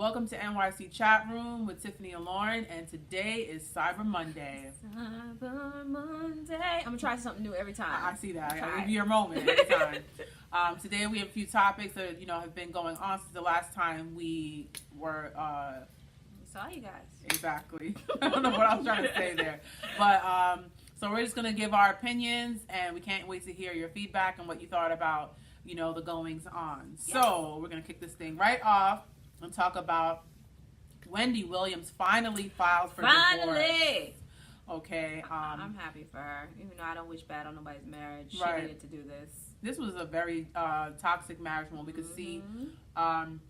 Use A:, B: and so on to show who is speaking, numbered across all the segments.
A: Welcome to NYC Chat Room with Tiffany and Lauren, and today is Cyber Monday.
B: Cyber Monday. I'm gonna try something new every time.
A: I see that. I give you your moment every time. Today we have a few topics that have been going on since the last time we were.
B: Saw you guys.
A: Exactly. I don't know what I was trying to say there, but so we're just gonna give our opinions, and we can't wait to hear your feedback and what you thought about the goings on. Yes. So we're gonna kick this thing right off and talk about Wendy Williams finally filed for divorce. Okay.
B: I'm happy for her, even though I don't wish bad on nobody's marriage.
A: Right.
B: She needed to do this.
A: This was a very toxic marriage from what we could see. And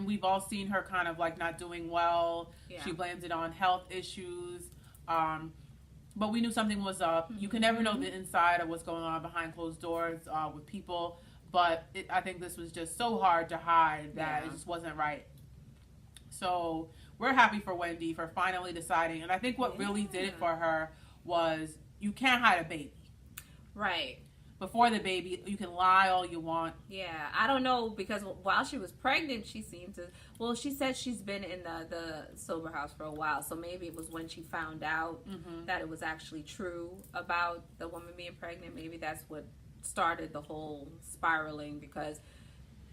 A: we've all seen her kind of like not doing well. Yeah. She blames it on health issues. But we knew something was up. You can never know the inside of what's going on behind closed doors with people. But I think this was just so hard to hide that it just wasn't right. So we're happy for Wendy for finally deciding. And I think what really did it for her was you can't hide a baby.
B: Right.
A: Before the baby, you can lie all you want.
B: Yeah, I don't know, because while she was pregnant, she seemed to... Well, she said she's been in the sober house for a while, so maybe it was when she found out that it was actually true about the woman being pregnant. Maybe that's what started the whole spiraling, because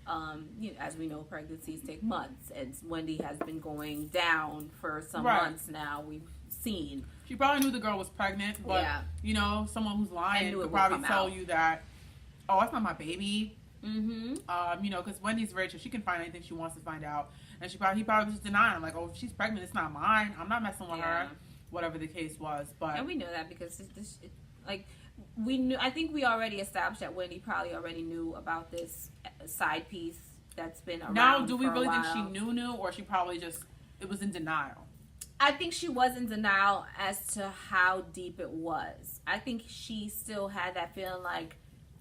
B: as we know, pregnancies take months, and Wendy has been going down for some months now. We've seen.
A: She probably knew the girl was pregnant, but someone who's lying could probably tell you that, oh, that's not my baby. Because Wendy's rich, and she can find anything she wants to find out, and he probably was just denying, like, oh, if she's pregnant, it's not mine. I'm not messing with her. Whatever the case was, and
B: we know that because we knew. I think we already established that Wendy probably already knew about this side piece that's been around.
A: Now, do we really think she knew, or she probably just it was in denial?
B: I think she was in denial as to how deep it was. I think she still had that feeling like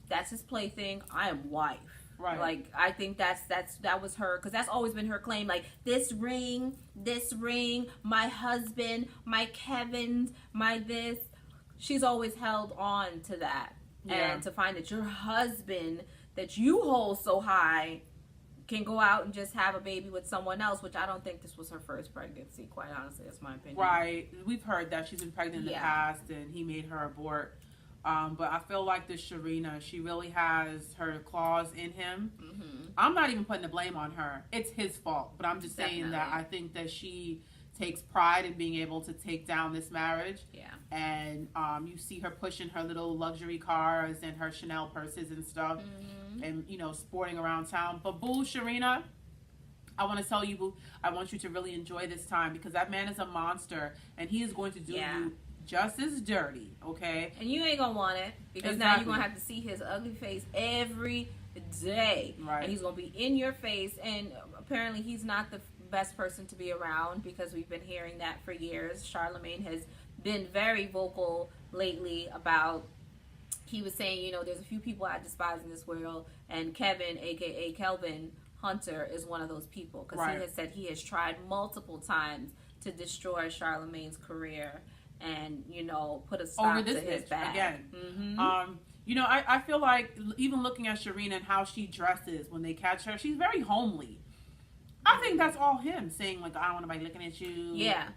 B: that's his plaything. I am wife.
A: Right.
B: Like, I think that was her, because that's always been her claim. Like, this ring, my husband, my Kevin, my this. She's always held on to that. Yeah. And to find that your husband that you hold so high can go out and just have a baby with someone else, which I don't think this was her first pregnancy, quite honestly. That's my opinion.
A: Right. We've heard that she's been pregnant in the past and he made her abort. But I feel like this Sharina, she really has her claws in him. I'm not even putting the blame on her. It's his fault. But I'm just saying that I think that she takes pride in being able to take down this marriage. Yeah. And you see her pushing her little luxury cars and her Chanel purses and stuff. And, sporting around town. But boo, Sharina, I want to tell you, boo, I want you to really enjoy this time, because that man is a monster, and he is going to do you just as dirty, okay?
B: And you ain't going to want it, because now you're going to have to see his ugly face every day. Right. And he's going to be in your face, and apparently he's not the best person to be around, because we've been hearing that for years. Charlamagne has been very vocal lately about... He was saying, there's a few people I despise in this world, and Kevin, a.k.a. Kelvin Hunter, is one of those people. Because he has said he has tried multiple times to destroy Charlamagne's career and, put a stop to his bag.
A: Again. I feel like, even looking at Sharina and how she dresses when they catch her, she's very homely. I think that's all him saying, like, I don't want nobody looking at you. Yeah.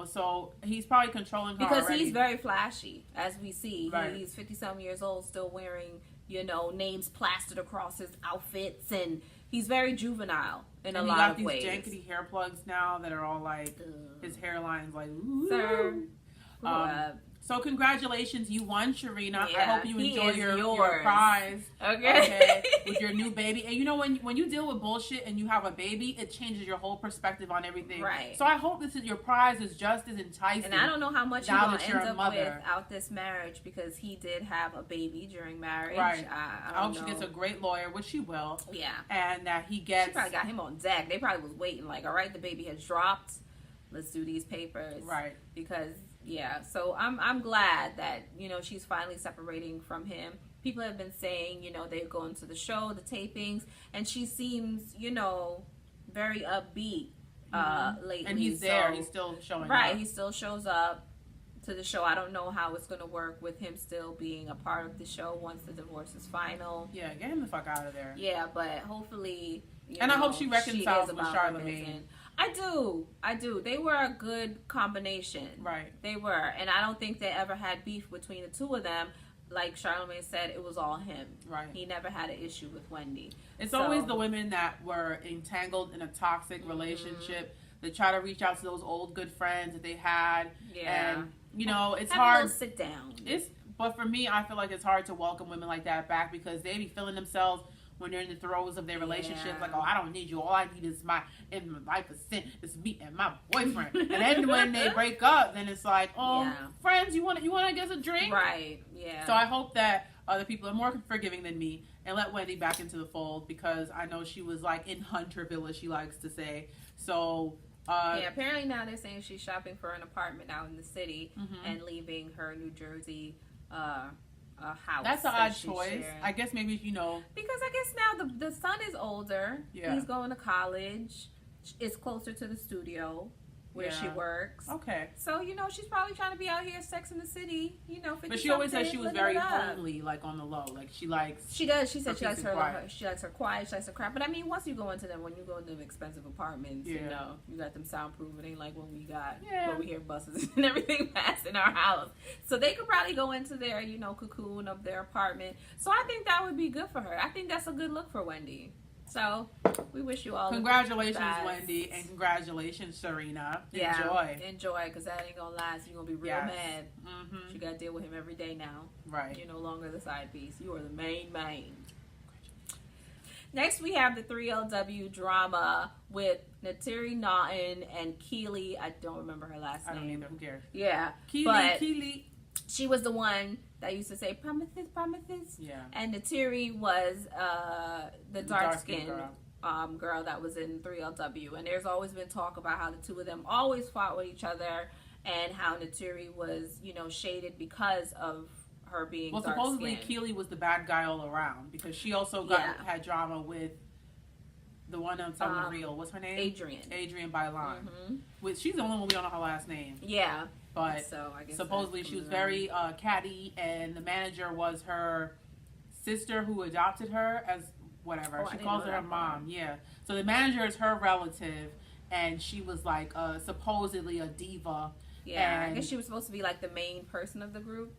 A: So he's probably controlling her
B: because
A: already.
B: He's very flashy, as we see.
A: Right.
B: He's 50-some years old, still wearing, names plastered across his outfits, and he's very juvenile in a lot of ways.
A: And he got these jankety hair plugs now that are all like, his hairline's like, ooh.
B: Sir,
A: so congratulations, you won, Sharina. I hope you enjoy your prize.
B: Okay.
A: With your new baby. And when you deal with bullshit and you have a baby, it changes your whole perspective on everything. Right. So I hope your prize is just as enticing.
B: And I don't know how much he's going to end up without this marriage, because he did have a baby during marriage. Right.
A: I hope she gets a great lawyer, which she will.
B: Yeah.
A: And that he gets...
B: She probably got him on deck. They probably was waiting, like, all right, the baby has dropped. Let's do these papers.
A: Right.
B: Because... Yeah, so I'm glad that, she's finally separating from him. People have been saying, they're going to the show, the tapings, and she seems, very upbeat lately.
A: And he's there. He's still showing up.
B: Right, he still shows up to the show. I don't know how it's going to work with him still being a part of the show once the divorce is final.
A: Yeah, get him the fuck out of there.
B: Yeah, but hopefully...
A: I hope she reconciles with Charlamagne.
B: I do. They were a good combination.
A: Right.
B: They were. And I don't think they ever had beef between the two of them. Like Charlamagne said, it was all him.
A: Right.
B: He never had an issue with Wendy.
A: It's always the women that were entangled in a toxic relationship that try to reach out to those old good friends that they had.
B: Yeah.
A: And, you know, it's
B: have
A: hard.
B: A little sit down.
A: But for me, I feel like it's hard to welcome women like that back because they be feeling themselves when they're in the throes of their relationship, like, oh, I don't need you. All I need is my 5% is me and my boyfriend. And then when they break up, then it's like, oh, friends, you want to get us a drink?
B: Right. Yeah.
A: So I hope that other people are more forgiving than me and let Wendy back into the fold because I know she was like in Hunterville, as she likes to say. So.
B: Apparently now they're saying she's shopping for an apartment out in the city and leaving her New Jersey house.
A: That's an odd choice. Sharing. I guess maybe, you know.
B: Because I guess now the son is older. Yeah. He's going to college. It's closer to the studio where she works.
A: Okay.
B: So, you know, she's probably trying to be out here Sex in the City, you know.
A: But she always said she was very homely, like on the low. Like she likes.
B: She does. She said she likes her quiet. She likes her quiet. She likes her crap. But I mean, once you go into them, when you go into them expensive apartments, you know, you got them soundproof. It ain't like when we got when we hear buses and everything pass in our house. So they could probably go into their, you know, cocoon of their apartment. So I think that would be good for her. I think that's a good look for Wendy. So, we wish you all
A: congratulations, Wendy, and congratulations, Serena.
B: Enjoy, because that ain't going to last. You're going to be real mad. You got to deal with him every day now.
A: Right.
B: You're no longer the side piece. You are the main. Next, we have the 3LW drama with Natiri Naughton and Keely. I don't remember her last name.
A: I don't either. Who cares?
B: Yeah.
A: Keely.
B: She was the one that used to say promises.
A: Yeah.
B: And Natiri was the dark-skinned girl that was in 3LW. And there's always been talk about how the two of them always fought with each other and how Natiri was, you know, shaded because of her being dark-skinned.
A: Well, supposedly Keely was the bad guy all around because she also had drama with the one on Summer Real. What's her name? Adrienne Bailon. She's the only one we don't know her last name.
B: Yeah.
A: But so I guess supposedly she was very catty, and the manager was her sister who adopted her as whatever. She calls her mom. Yeah. So the manager is her relative, and she was like supposedly a diva.
B: Yeah. I guess she was supposed to be like the main person of the group,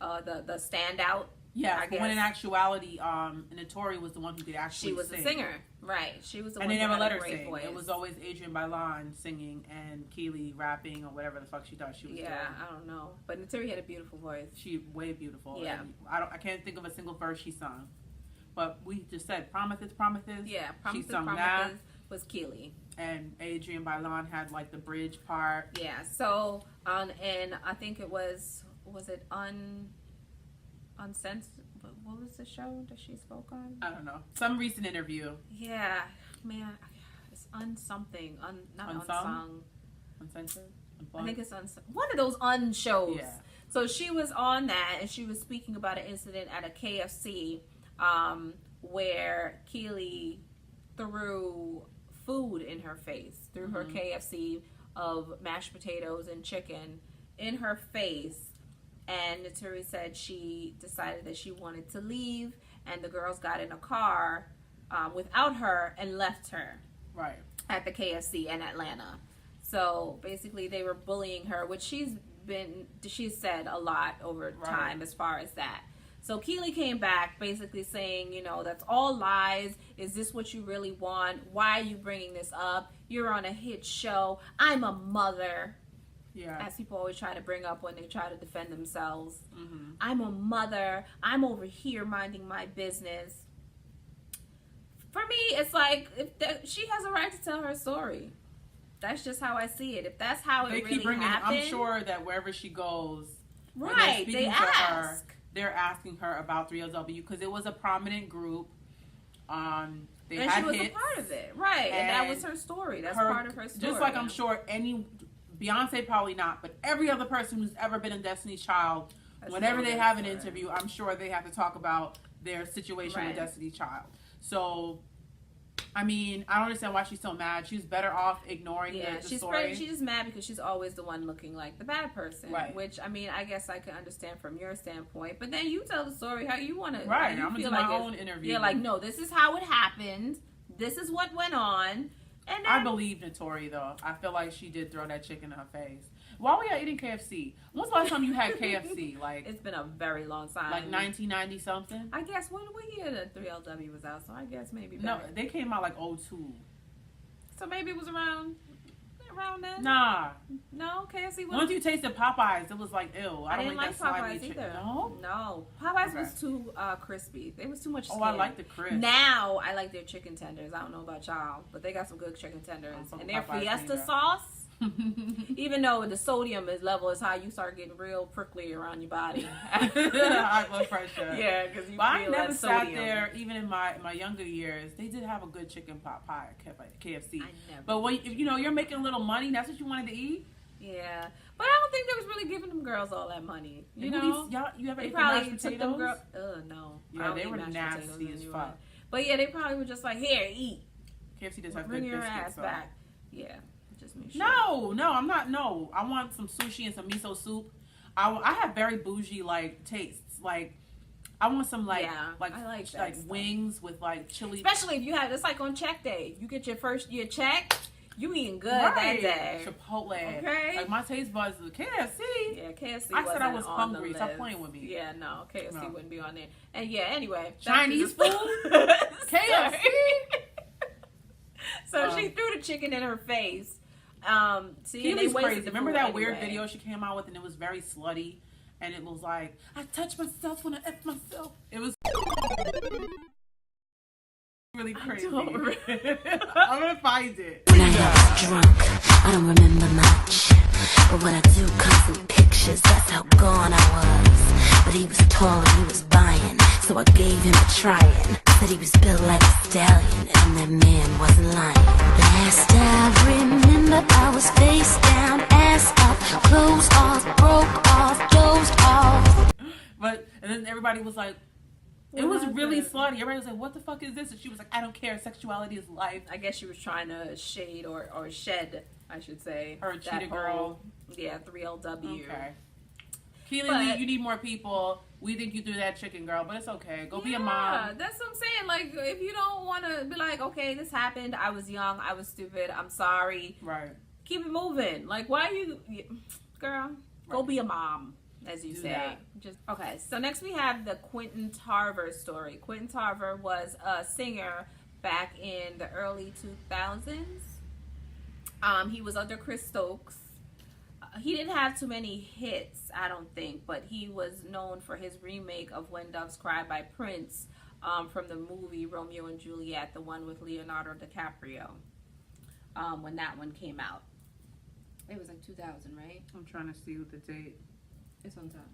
B: the standout.
A: Yeah, but when in actuality, Natiri was the one who could actually sing.
B: She was the singer, right. She was the one
A: who
B: had
A: a great voice. And they never let her sing.
B: Voice.
A: It was always Adrienne Bailon singing and Keely rapping or whatever the fuck she thought she was doing.
B: Yeah, I don't know. But Natiri had a beautiful voice.
A: She way beautiful.
B: Yeah.
A: And I can't think of a single verse she sung. But we just said Promises.
B: Yeah,
A: Promises,
B: she sung that. Was Keely.
A: And Adrienne Bailon had like the bridge part.
B: Yeah, so, and I think it was it Uncensored? What was the show that she spoke on?
A: I don't know. Some recent interview.
B: Yeah, man, it's unsomething. Not unsung.
A: Uncensored?
B: I think it's one of those shows. Yeah. So she was on that, and she was speaking about an incident at a KFC where Keely threw food in her face, threw her KFC of mashed potatoes and chicken in her face. And Natiri said she decided that she wanted to leave, and the girls got in a car without her and left her at the KFC in Atlanta. So basically they were bullying her, which she's said a lot over time as far as that. So Keely came back basically saying, you know, that's all lies. Is this what you really want? Why are you bringing this up? You're on a hit show. I'm a mother. Yeah. As people always try to bring up when they try to defend themselves. I'm a mother. I'm over here minding my business. For me, it's like she has a right to tell her story. That's just how I see it. If that's how it really happened,
A: I'm sure that wherever she goes,
B: they ask.
A: They're asking her about 3LW because it was a prominent group.
B: And she was a part of it, right? And that was her story. That's part of her story.
A: Just like I'm sure Beyonce probably not, but every other person who's ever been in Destiny's Child, whenever they have an interview, I'm sure they have to talk about their situation with Destiny's Child. So, I mean, I don't understand why she's so mad. She's better off ignoring the story.
B: She's just mad because she's always the one looking like the bad person. Right. Which, I mean, I guess I can understand from your standpoint. But then you tell the story how you want to.
A: Right. I'm going to do my own interview.
B: Yeah, like, no, this is how it happened. this is what went on. And then,
A: I believe Notori though. I feel like she did throw that chicken in her face. While we are eating KFC, when's the last time you had KFC? Like,
B: it's been a very long time.
A: Like 1990 something.
B: I guess what year the 3LW was out? So I guess maybe.
A: No, they came out like 02.
B: So maybe it was around then.
A: Nah.
B: No, KFC was.
A: Once you tasted Popeyes, it was like ew.
B: I didn't like Popeyes either. No, Popeyes was too crispy. They was too much skin.
A: Oh, I like the crisp.
B: Now I like their chicken tenders. I don't know about y'all, but they got some good chicken tenders. And their Fiesta sauce. Even though the sodium level is high, you start getting real prickly around your body.
A: High blood pressure.
B: Yeah, because you
A: but
B: feel
A: I never
B: that
A: sat
B: sodium.
A: there. Even in my younger years, they did have a good chicken pot pie at KFC.
B: I never.
A: But when you're making a little money, that's what you wanted to eat.
B: Yeah, but I don't think they was really giving them girls all that money. You know,
A: you ever
B: they
A: ate
B: probably
A: mashed
B: took them
A: potatoes?
B: No.
A: Yeah, they were nasty as fuck.
B: But yeah, they probably were just like, here, eat.
A: KFC does have
B: Bring
A: good
B: your
A: biscuits.
B: ass back. Yeah.
A: Sure. No, I'm not. No, I want some sushi and some miso soup. I have very bougie like tastes. Like I want some like
B: I like
A: wings with like chili.
B: Especially if you have it's like on check day. You get your check. You eating good that day.
A: Chipotle.
B: Okay.
A: Like my taste buds is KFC.
B: Yeah, KFC.
A: I said I was hungry. Stop playing with me.
B: Yeah, no, KFC wouldn't be on there. And yeah, anyway,
A: Chinese food. KFC.
B: So she threw the chicken in her face.
A: Keely's crazy. Remember that weird video she came out with, and it was very slutty, and it was like, I touch myself when I F myself. It was really crazy. I'm gonna find it.
C: When I was drunk, I don't remember much, but when I do constant pictures, that's how gone I was. But he was tall and he was buying, so I gave him a trying. Said he was built like a stallion, and that man wasn't lying. Last I remember, I was face down, ass up, clothes off, broke off, dozed off.
A: And then everybody was like, it was really slutty. Everybody was like, what the fuck is this? And she was like, I don't care. Sexuality is life.
B: I guess she was trying to shade or shed, I should say.
A: Her cheetah girl.
B: Yeah, 3LW.
A: Okay. Keely, you need more people. We think you threw that chicken, girl, but it's okay. Go be a mom.
B: That's what I'm saying. Like, if you don't want to be like, okay, this happened. I was young. I was stupid. I'm sorry.
A: Right.
B: Keep it moving. Like, why you... Girl, go be a mom, as you say.
A: That.
B: Okay, so next we have the Quindon Tarver story. Quindon Tarver was a singer back in the early 2000s. He was under Chris Stokes. He didn't have too many hits, I don't think, but he was known for his remake of When Doves Cry by Prince from the movie Romeo and Juliet, the one with Leonardo DiCaprio, when that one came out. It was like 2000, right?
A: I'm trying to see what the date.
B: It's on top.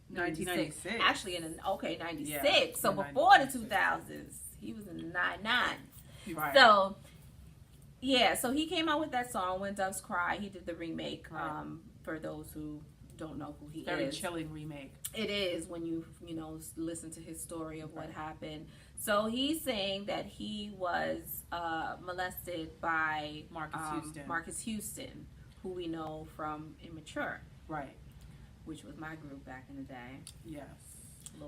A: 1996.
B: Actually, 96.
A: Yeah,
B: so before 96. The 2000s. He was in the 99.
A: Right.
B: So... yeah, so he came out with that song, When Doves Cry. He did the remake, for those who don't know who he is.
A: Very chilling remake.
B: It is when you listen to his story of what happened. So he's saying that he was molested by Marques Houston, who we know from Immature.
A: Right.
B: Which was my group back in the day.
A: Yes.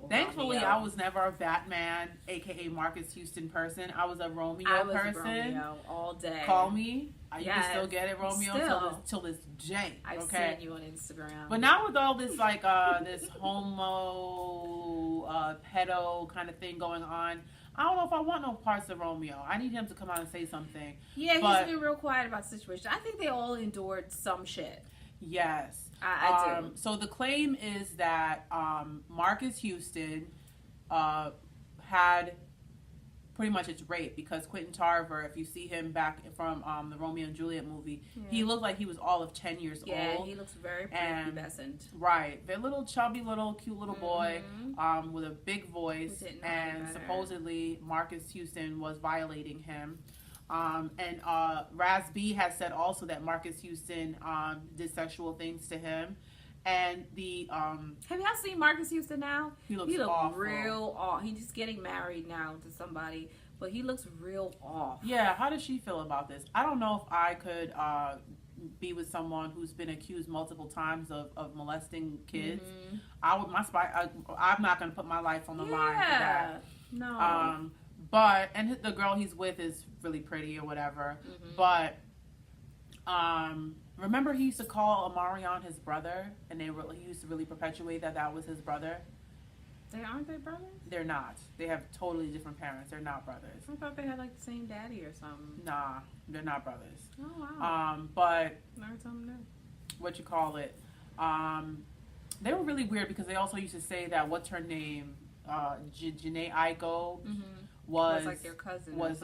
A: Thankfully, I was never a Batman, aka Marques Houston person. I was a Romeo person.
B: Romeo all day.
A: Call me. You can still get it, Romeo, till this day.
B: I've seen you on Instagram.
A: But now with all this like this homo pedo kind of thing going on, I don't know if I want no parts of Romeo. I need him to come out and say something.
B: Yeah, he's been real quiet about the situation. I think they all endured some shit.
A: Yes.
B: I do.
A: So the claim is that Marques Houston had pretty much it's rape because Quindon Tarver, if you see him back from the Romeo and Juliet movie, he looked like he was all of 10 years old.
B: Yeah, he looks very prepubescent.
A: Right. They're little chubby, cute little boy with a big voice. And supposedly Marques Houston was violating him. And Raz B has said also that Marques Houston did sexual things to him. And the
B: have y'all seen Marques Houston now?
A: He looks awful.
B: Real off. He's just getting married now to somebody, but he looks real off.
A: Yeah, how does she feel about this? I don't know if I could be with someone who's been accused multiple times of molesting kids. I'm not going to put my life on the line for that.
B: No.
A: and the girl he's with is really pretty or whatever. But remember he used to call Omarion his brother, and he used to really perpetuate that was his brother.
B: Aren't they brothers?
A: They're not. They have totally different parents. They're not brothers.
B: I thought they had like the same daddy or something.
A: Nah, they're not brothers.
B: Oh wow.
A: But
B: learned something new.
A: What you call it? They were really weird because they also used to say that what's her name, Janae Aiko, was
B: like their cousin.
A: Was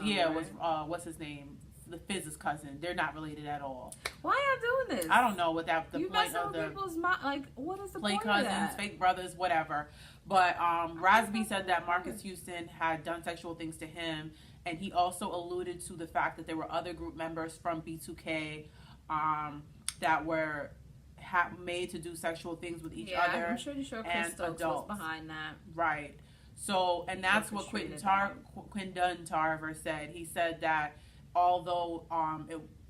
A: what's his name? The Fizz's cousin. They're not related at all.
B: Why y'all doing this?
A: I don't know what that the
B: you
A: point of the
B: people's like. What is the
A: play
B: point
A: cousins,
B: of that?
A: fake brothers, whatever. But Rasby said that Marques Houston had done sexual things to him, and he also alluded to the fact that there were other group members from B2K that were made to do sexual things with each other.
B: I'm pretty sure Chris Stokes was behind that.
A: Right. So, and that's what Quindon Tarver said. He said that although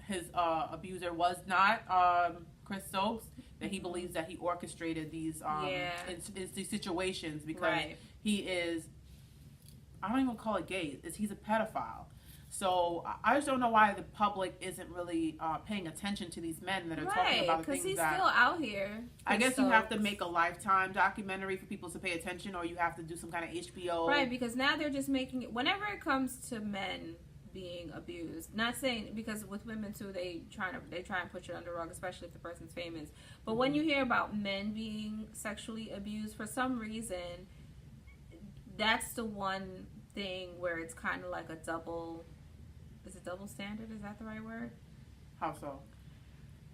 A: his abuser was not Chris Stokes, that he believes that he orchestrated these these situations because he is, I don't even call it gay, he's a pedophile. So I just don't know why the public isn't really paying attention to these men that are talking about the things
B: he's
A: that...
B: still out here.
A: I guess you have to make a Lifetime documentary for people to pay attention, or you have to do some kind of HBO...
B: Right, because now they're just making it... Whenever it comes to men being abused, not saying... Because with women, too, they try and push it under the rug, especially if the person's famous. But when you hear about men being sexually abused, for some reason, that's the one thing where it's kind of like a double... Is it double standard? Is that the right word?
A: How so?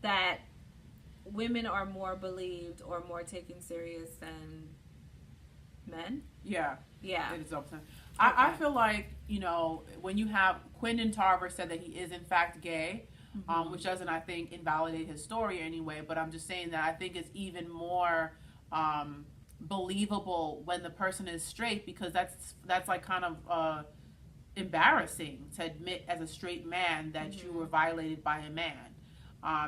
B: That women are more believed or more taken serious than men?
A: Yeah.
B: Yeah.
A: It is double standard. I feel like, when you have... Quindon Tarver said that he is in fact gay, which doesn't, I think, invalidate his story anyway, but I'm just saying that I think it's even more believable when the person is straight, because that's like kind of... embarrassing to admit as a straight man that you were violated by a man.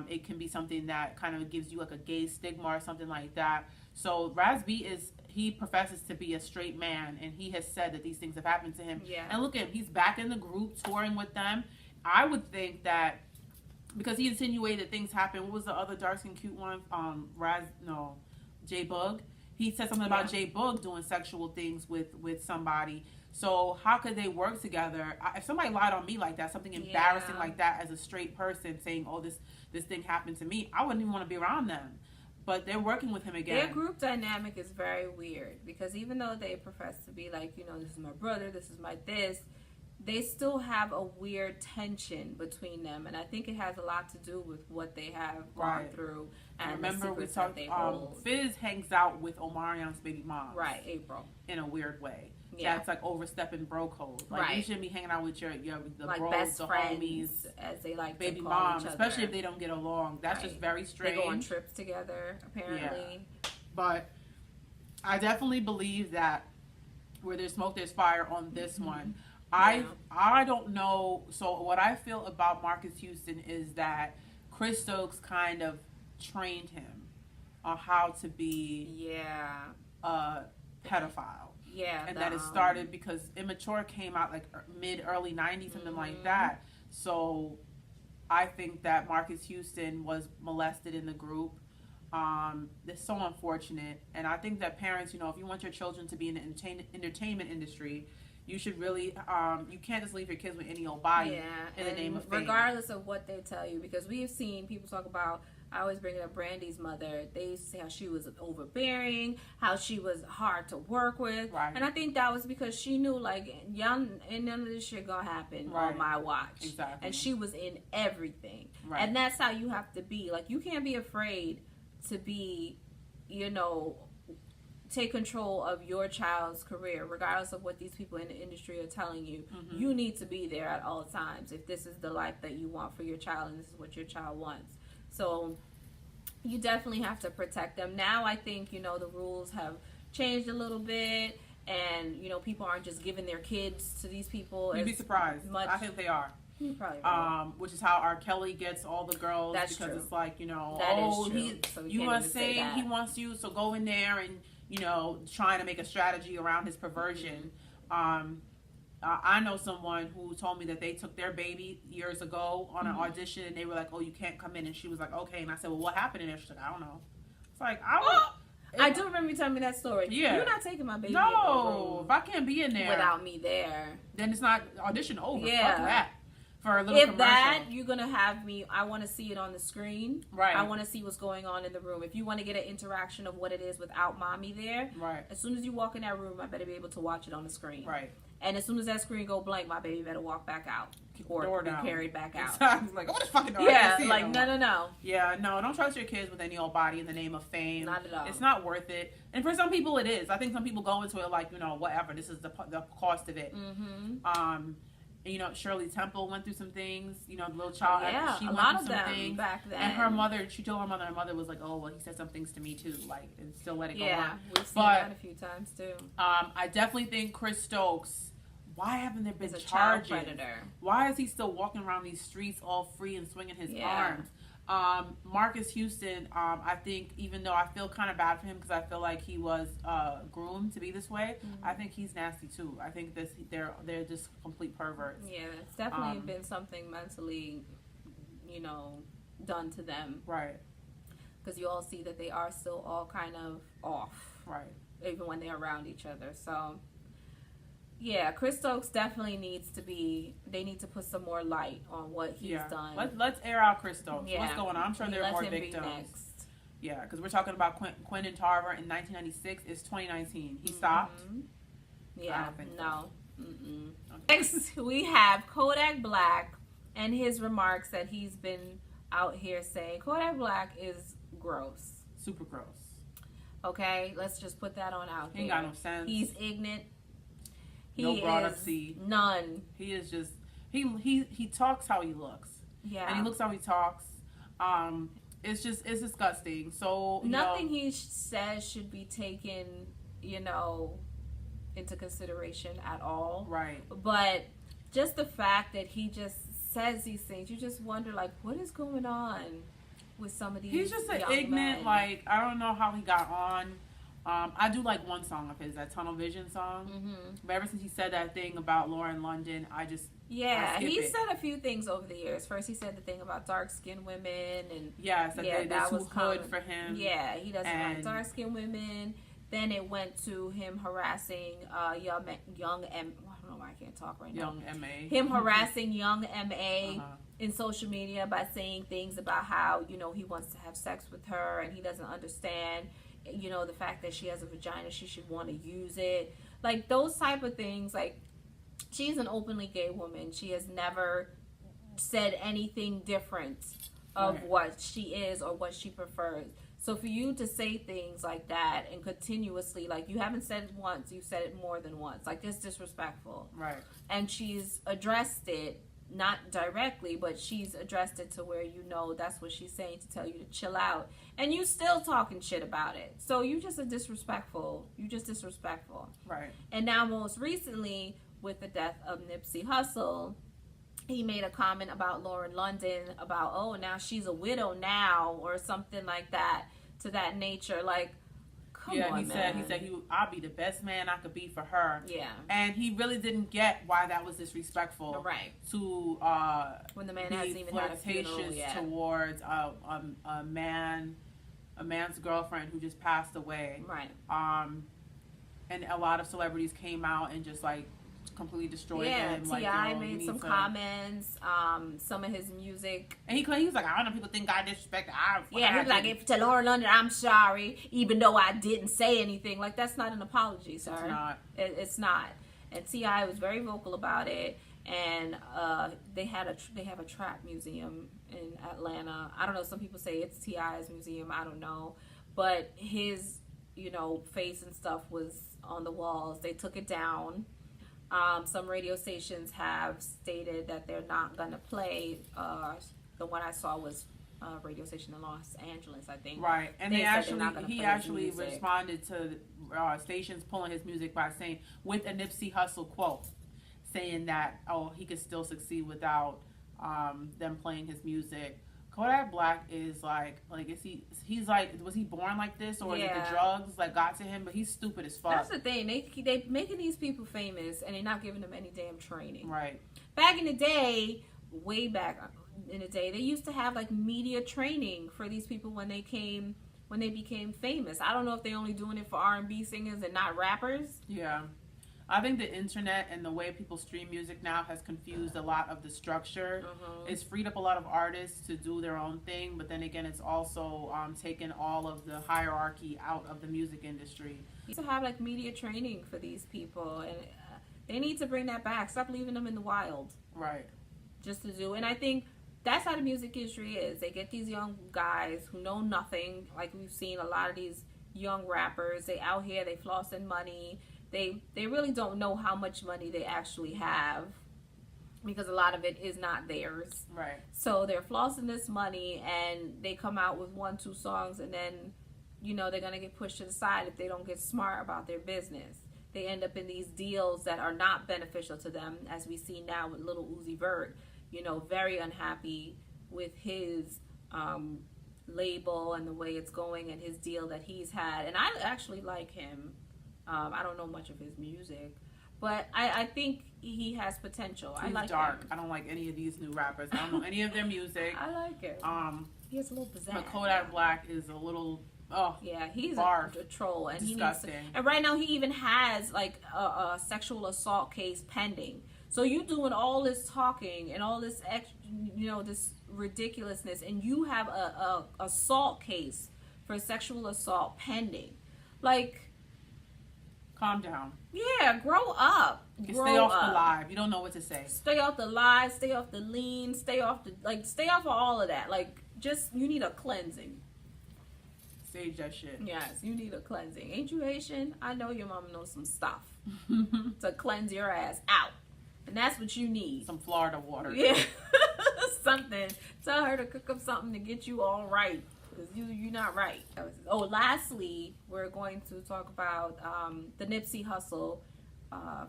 A: It can be something that kind of gives you like a gay stigma or something like that. So Rasby he professes to be a straight man, and he has said that these things have happened to him.
B: Yeah.
A: And look at him, he's back in the group touring with them. I would think that because he insinuated things happen. What was the other dark skin cute one? J Bug. He said something about J Bug doing sexual things with somebody. So how could they work together? If somebody lied on me like that, something embarrassing like that as a straight person saying, oh, this thing happened to me, I wouldn't even want to be around them. But they're working with him again.
B: Their group dynamic is very weird because even though they profess to be like, this is my brother, this is my this, they still have a weird tension between them. And I think it has a lot to do with what they have gone through. And
A: remember we talked, Fizz hangs out with Omarion's baby mom.
B: Right, April.
A: In a weird way.
B: Yeah.
A: That's like overstepping bro code. Like you shouldn't be hanging out with the
B: like
A: bros,
B: best
A: the
B: friends,
A: homies,
B: as they like
A: baby
B: to call
A: moms,
B: each other.
A: especially if they don't get along. That's just very strange.
B: They go on trips together, apparently.
A: Yeah. But I definitely believe that where there's smoke, there's fire on this one. I don't know. So what I feel about Marques Houston is that Chris Stokes kind of trained him on how to be a pedophile.
B: Yeah.
A: And that it started because Immature came out like early 90s, something like that. So I think that Marques Houston was molested in the group. It's so unfortunate. And I think that parents, if you want your children to be in the entertainment industry, you should really, you can't just leave your kids with any old body in the name of fame.
B: Regardless of what they tell you, because we have seen people talk about, I always bring up Brandy's mother. They used to say how she was overbearing, how she was hard to work with.
A: Right.
B: And I think that was because she knew, like, young, and none of this shit gonna happen on my watch.
A: Exactly.
B: And she was in everything.
A: Right.
B: And that's how you have to be. Like, you can't be afraid to be, take control of your child's career, regardless of what these people in the industry are telling you. You need to be there at all times if this is the life that you want for your child and this is what your child wants. So you definitely have to protect them. Now I think, the rules have changed a little bit, and, people aren't just giving their kids to these people.
A: You'd be surprised. I think they are.
B: You probably will.
A: Which is how R. Kelly gets all the girls.
B: That's
A: because
B: true.
A: It's like,
B: So
A: you are saying he wants you, so go in there and, trying to make a strategy around his perversion. I know someone who told me that they took their baby years ago on an audition, and they were like, "Oh, you can't come in," and she was like, "Okay," and I said, "Well, what happened?" And she's like, "I don't know." It's like
B: I do remember you telling me that story.
A: Yeah,
B: you're not taking my baby.
A: No, if I can't be in there
B: without me there,
A: then it's not audition over.
B: Yeah.
A: Fuck that. For a little
B: if
A: commercial.
B: that, you're gonna have me. I want to see it on the screen.
A: Right.
B: I want to see what's going on in the room. If you want to get an interaction of what it is without mommy there,
A: right.
B: As soon as you walk in that room, I better be able to watch it on the screen.
A: Right.
B: And as soon as that screen go blank, my baby better walk back out or be carried back out.
A: Exactly. Like, what the fucking door?
B: Yeah, like no.
A: Yeah, no, don't trust your kids with any old body in the name of fame.
B: Not at all.
A: It's not worth it. And for some people, it is. I think some people go into it like, whatever. This is the cost of it.
B: Mm-hmm.
A: Shirley Temple went through some things. The little child.
B: Yeah,
A: she
B: a
A: went
B: lot
A: through
B: of
A: some
B: them
A: things.
B: back then.
A: And her mother, she told her mother was like, "Oh, well, he said some things to me too," like, and still let it go on.
B: Yeah, we've seen that a few times too.
A: I definitely think Chris Stokes. Why haven't there been
B: charges?
A: Child
B: predator.
A: Why is he still walking around these streets all free and swinging his arms? Marques Houston, I think, even though I feel kind of bad for him because I feel like he was groomed to be this way, I think he's nasty too. I think they're just complete perverts.
B: Yeah, it's definitely been something mentally, done to them.
A: Right.
B: Because you all see that they are still all kind of off.
A: Right.
B: Even when they're around each other. So, yeah, Chris Stokes definitely they need to put some more light on what he's done.
A: Let's air out Chris Stokes.
B: Yeah.
A: What's going on? I'm sure there are more victims.
B: Next.
A: Yeah, because we're talking about Quindon Tarver in 1996. It's 2019. He stopped.
B: Yeah,
A: I don't think
B: no.
A: So.
B: Okay. Next, we have Kodak Black and his remarks that he's been out here saying. Kodak Black is gross.
A: Super gross.
B: Okay, let's just put that on out there.
A: He ain't got no sense.
B: He's ignorant.
A: No brought up seed.
B: None.
A: He is just he talks how he looks.
B: Yeah.
A: And he looks how he talks. It's disgusting. So
B: nothing he says should be taken, into consideration at all.
A: Right.
B: But just the fact that he just says these things, you just wonder, like, what is going on with some of these
A: He's just an
B: young
A: ignorant,
B: men?
A: like, I don't know how he got on. I do like one song of his, that Tunnel Vision song. Mm-hmm. But ever since he said that thing about Lauren London, I
B: said a few things over the years. First, he said the thing about dark-skinned women, and
A: that was hood for him.
B: Yeah, he doesn't like dark-skinned women. Then it went to him harassing young M. I don't know why I can't talk right now.
A: Young M.A.
B: Him harassing young M.A. in social media by saying things about how he wants to have sex with her and he doesn't understand. The fact that she has a vagina, she should want to use it. Like, those type of things. Like, she's an openly gay woman. She has never said anything different of what she is or what she prefers. So for you to say things like that and continuously, like, you haven't said it once, you said it more than once. Like, it's disrespectful.
A: Right.
B: And she's addressed it, not directly, but she's addressed it to where that's what she's saying, to tell you to chill out. And you still talking shit about it. So you just disrespectful.
A: Right.
B: And now most recently, with the death of Nipsey Hussle, he made a comment about Lauren London, about, oh, now she's a widow now, or something like that, to that nature. Like, come on,
A: he
B: man.
A: said I'll be the best man I could be for her.
B: Yeah.
A: And he really didn't get why that was disrespectful.
B: Right.
A: To
B: when the man hasn't even had a funeral yet.
A: Towards a man's girlfriend who just passed away.
B: Right.
A: And a lot of celebrities came out and just like completely destroyed him.
B: T.I. made some comments. Some of his music,
A: and he was like, I don't know, people think I disrespect. He
B: was like, if to Lauren London, I'm sorry, even though I didn't say anything. Like, that's not an apology, sir.
A: It's not.
B: It's not. And T.I. was very vocal about it. And they have a trap museum in Atlanta. I don't know. Some people say it's T.I.'s museum. I don't know. But his, face and stuff was on the walls. They took it down. Some radio stations have stated that they're not going to play. The one I saw was a radio station in Los Angeles, I think.
A: Right, and he actually responded to stations pulling his music by saying, with a Nipsey Hussle quote, saying that he could still succeed without them playing his music. Kodak Black is like he's like, was he born like this, or is it the drugs like got to him? But he's stupid as fuck.
B: That's the thing. They making these people famous and they're not giving them any damn training.
A: Right.
B: Back in the day, way back in the day, they used to have like media training for these people when they became famous. I don't know if they're only doing it for R&B singers and not rappers.
A: Yeah. I think the internet and the way people stream music now has confused a lot of the structure. It's freed up a lot of artists to do their own thing, but then again, it's also taken all of the hierarchy out of the music industry.
B: You used to have like media training for these people, and they need to bring that back. Stop leaving them in the wild.
A: Right.
B: Just to do, and I think that's how the music industry is. They get these young guys who know nothing. Like we've seen a lot of these young rappers. They out here, they flossing money. They really don't know how much money they actually have because a lot of it is not theirs.
A: Right.
B: So they're flossing this money and they come out with 1-2 songs and then, you know, they're going to get pushed to the side if they don't get smart about their business. They end up in these deals that are not beneficial to them, as we see now with Lil Uzi Vert, you know, very unhappy with his label and the way it's going and his deal that he's had. And I actually like him. I don't know much of his music, but I think he has potential.
A: He's dark. I don't like any of these new rappers. I don't know any of their music.
B: I like it. He has a little pizzazz.
A: But Kodak Black is a little,
B: yeah, he's a troll, and
A: disgusting.
B: And right now he even has like a sexual assault case pending. So you doing all this talking and all this, this ridiculousness, and you have a assault case for sexual assault pending, like.
A: Calm down.
B: Yeah, grow up.
A: Stay off the live. You don't know what to say.
B: Stay off the live. Stay off the lean. Stay off of all of that. Like, just, you need a cleansing.
A: Sage that shit.
B: Yes, you need a cleansing. Ain't you Haitian? I know your mama knows some stuff to cleanse your ass out. And that's what you need.
A: Some Florida water.
B: Yeah. Something. Tell her to cook up something to get you all right. Because you're not right. Lastly, we're going to talk about the Nipsey Hussle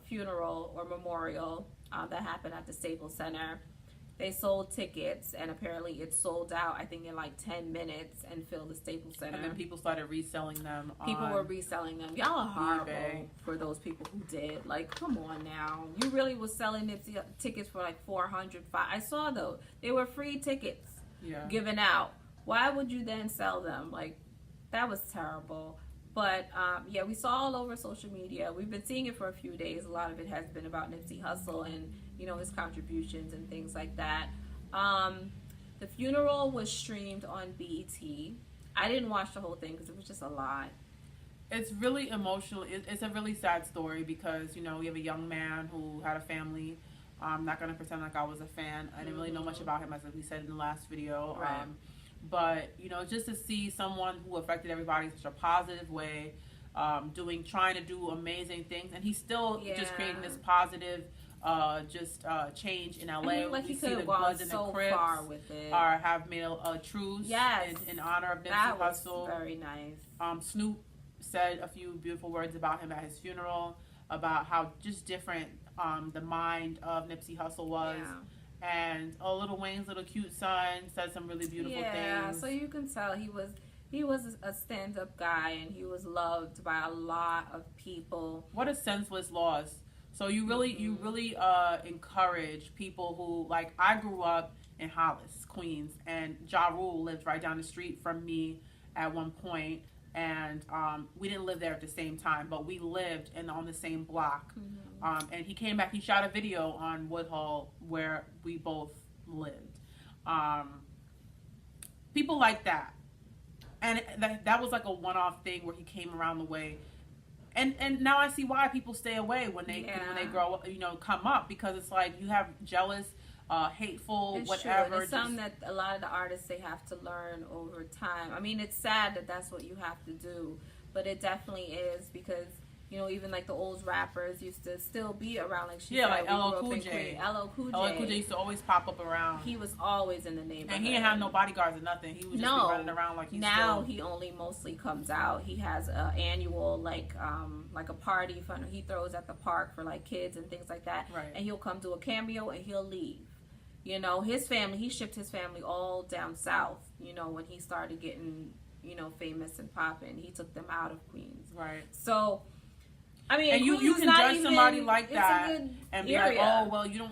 B: funeral or memorial that happened at the Staples Center. They sold tickets, and apparently it sold out, I think, in like 10 minutes and filled the Staples Center.
A: And then people started reselling them.
B: People were reselling them. Y'all are horrible eBay. For those people who did. Like, come on now. You really was selling Nipsey tickets for like $400. I saw those. They were free tickets given out. Why would you then sell them? Like, that was terrible. But, we saw all over social media. We've been seeing it for a few days. A lot of it has been about Nipsey Hussle and, his contributions and things like that. The funeral was streamed on BET. I didn't watch the whole thing because it was just a lot.
A: It's really emotional. It's a really sad story because, we have a young man who had a family. I'm not going to pretend like I was a fan. I didn't really know much about him, as we said in the last video.
B: Right.
A: But, just to see someone who affected everybody in such a positive way, trying to do amazing things. And he's still just creating this positive change in LA.
B: Like
A: we
B: he
A: see the
B: Bloods
A: and
B: so
A: the Crips
B: far with it.
A: have made a truce in honor of Nipsey Hussle.
B: Very nice.
A: Snoop said a few beautiful words about him at his funeral, about how just different the mind of Nipsey Hussle was.
B: Yeah.
A: And Lil Wayne's little cute son said some really beautiful things.
B: Yeah, so you can tell he was a stand-up guy, and he was loved by a lot of people.
A: What a senseless loss. So you really encourage people who, like, I grew up in Hollis, Queens, and Ja Rule lived right down the street from me at one point, and we didn't live there at the same time, but we lived on the same block. And he came back, he shot a video on Woodhull where we both lived. People like that. And that was like a one-off thing where he came around the way. And now I see why people stay away when they grow up, come up, because it's like you have jealous, hateful,
B: it's
A: whatever.
B: True. And it's something that a lot of the artists, they have to learn over time. I mean, it's sad that that's what you have to do, but it definitely is, because even like the old rappers used to still be around. Like she said,
A: like LL Cool J.
B: LL Cool J.
A: LL Cool J used to always pop up around.
B: He was always in the neighborhood.
A: And he didn't have no bodyguards or nothing. He was just be running around like he's
B: now he only mostly comes out. He has an annual like a party he throws at the park for like kids and things like that.
A: Right.
B: And he'll come do a cameo and he'll leave. You know, his family, he shipped his family all down south, you know, when he started getting, you know, famous and popping. He took them out of Queens.
A: Right.
B: So, I mean,
A: and you can judge somebody like that and be
B: area.
A: like, oh, well, you're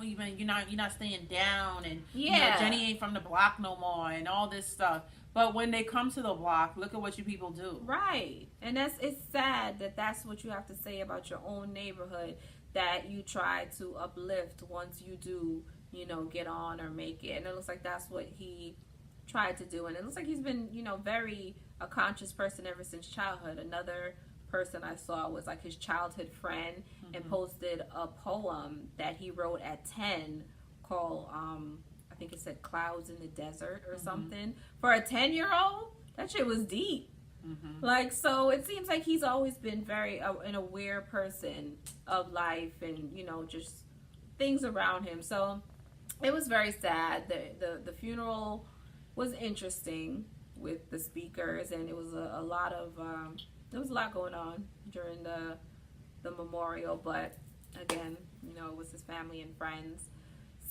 A: not staying down, and you know, Jenny ain't from the block no more, and all this stuff. But when they come to the block, look at what you people do.
B: Right. And it's sad that that's what you have to say about your own neighborhood, that you try to uplift once you do, you know, get on or make it. And it looks like that's what he tried to do. And it looks like he's been, you know, very a conscious person ever since childhood. Another person I saw was like his childhood friend, and posted a poem that he wrote at 10 called, I think it said Clouds in the Desert or something. For a 10-year-old, that shit was deep. Like, so it seems like he's always been very an aware person of life and, you know, just things around him. So it was very sad. The funeral was interesting with the speakers, and it was a lot of there was a lot going on during the memorial. But again, you know, it was his family and friends.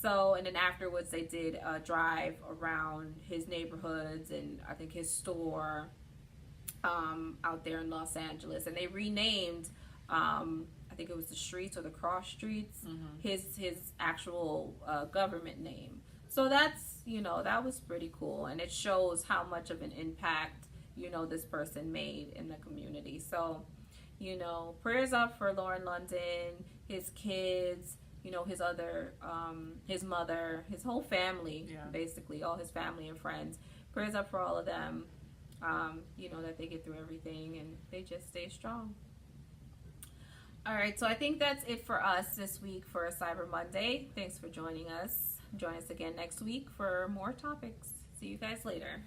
B: So, and then afterwards they did a drive around his neighborhoods and I think his store out there in Los Angeles, and they renamed I think it was the streets or the cross streets, his actual government name. So that's, you know, that was pretty cool, and it shows how much of an impact, you know, this person made in the community. So, you know, prayers up for Lauren London, his kids, you know, his other his mother, his whole family, basically all his family and friends. Prayers up for all of them. You know, that they get through everything and they just stay strong. All right, so I think that's it for us this week for Cyber Monday. Thanks for joining us. Join us again next week for more topics. See you guys later.